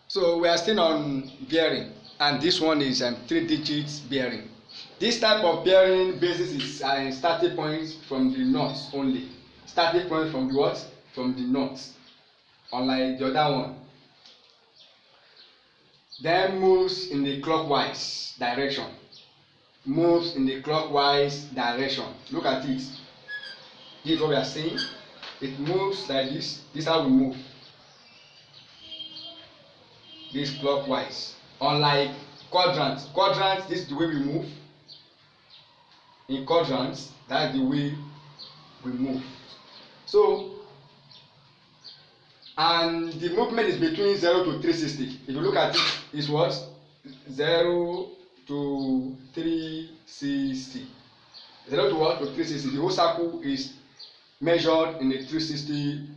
So we are still on bearing, and this one is 3-digit bearing. This type of bearing basis is starting point from the north only. Starting point from the what? From the north, unlike the other one. Then moves in the clockwise direction. Moves in the clockwise direction. Look at it. This is what we are saying. It moves like this. This is how we move. This clockwise. Unlike quadrants. Quadrants, this is the way we move. In quadrants, that's the way we move. So, and the movement is between 0 to 360. If you look at it, it's what? 0 to 360. 0 to what? To 360. The whole circle is measured in a 360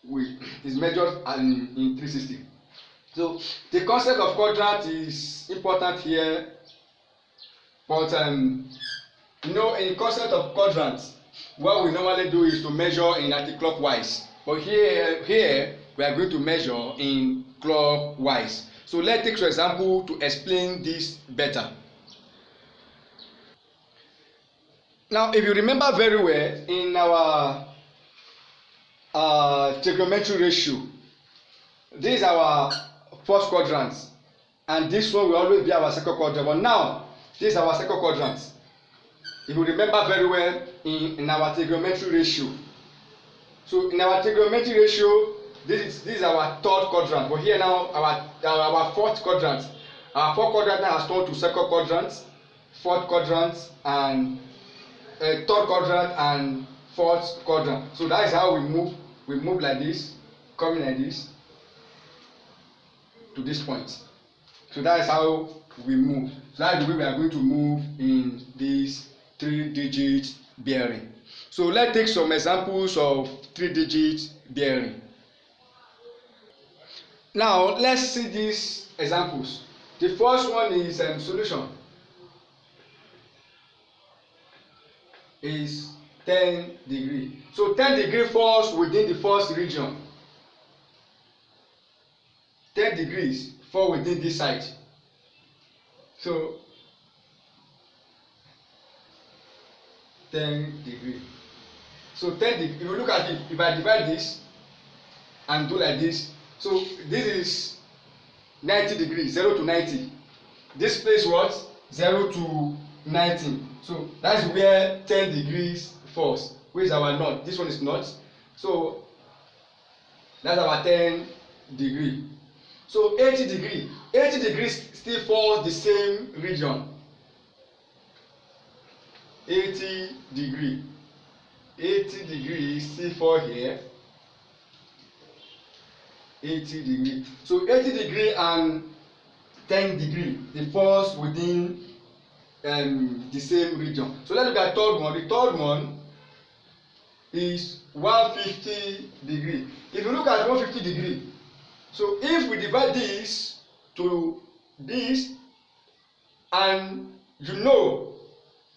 way. It's measured in 360. So the concept of quadrant is important here, but you know, in concept of quadrants, what we normally do is to measure in anti-clockwise. But here we are going to measure in clockwise. So let's take for example to explain this better. Now, if you remember very well, in our trigonometry ratio, this is our first quadrant, and this one will always be our second quadrant. But now, this is our second quadrant. If you remember very well in our trigonometry ratio. So in our trigonometry ratio, this is our third quadrant. But here now, our fourth quadrant. Our fourth quadrant now has turned to second quadrant, fourth quadrant, and third quadrant and fourth quadrant. So that is how we move. We move like this, coming like this to this point. So that is how we move. So that is the way we are going to move in this 3-digit bearing. So let's take some examples of 3-digit bearing. Now let's see these examples. The first one is solution is 10 degrees. So 10 degrees falls within the first region. 10 degrees fall within this side. So 10 degrees. So 10 degrees. If you look at it, if I divide this and do like this, so this is 90 degrees, 0 to 90. This place what? 0 to 90. So that's where 10 degrees falls. Where is our north? This one is north. So that's our 10 degree. So 80 degree. 80 degrees still falls the same region. 80 degree. 80 degrees still fall here. 80 degree. So 80 degree and 10 degree, it falls within the same region. So let's look at the third one. The third one is 150 degree. If you look at 150 degree, so if we divide this to this, and you know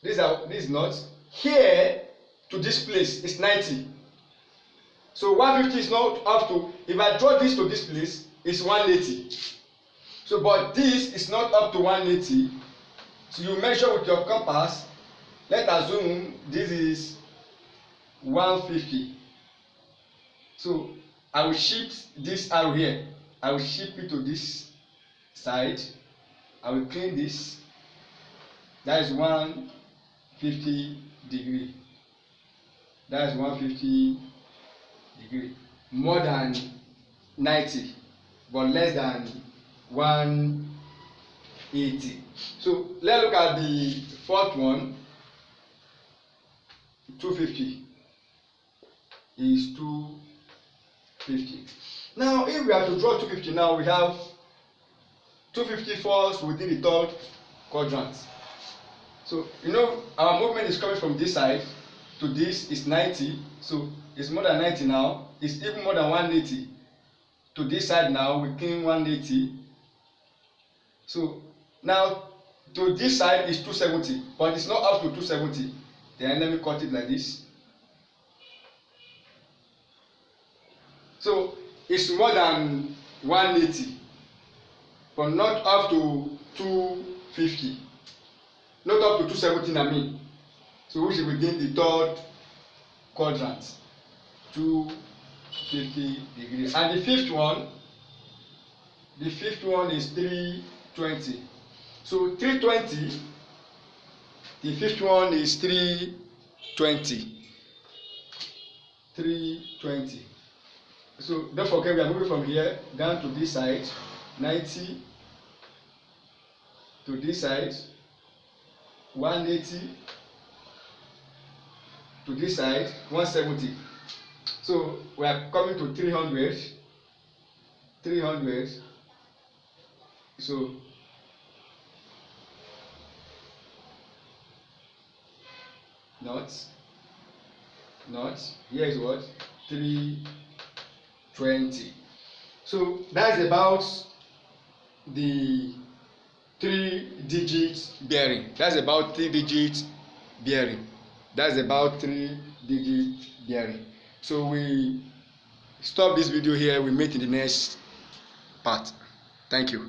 this is not here to this place is 90. So 150 is not up to, if I draw this to this place, it's 180. So but this is not up to 180. So you measure with your compass. Let's assume this is 150. So I will shift this arrow here. I will shift it to this side. I will clean this. That is 150 degree. That is 150 degree. More than 90, but less than 180. So let's look at the fourth one. 250 is 250. Now if we have to draw 250, now we have 250 falls within the third quadrant. So you know our movement is coming from this side to this is 90. So it's more than 90 now. It's even more than 180. To this side now we clean 180. So now to this side is 270, but it's not up to 270. Then let me cut it like this. So it's more than 180. from not up to 250, not up to 217 I mean, so which is within the third quadrant, 250 degrees. And the fifth one is 320. So 320, the fifth one is 320. So don't forget, we are moving from here down to this side, 90 to this side, 180 to this side, 170. So we are coming to 300. So not here is what? 320. So that's about the 3-digit bearing. That's about 3-digit bearing. So we stop this video here. We meet in the next part. Thank you.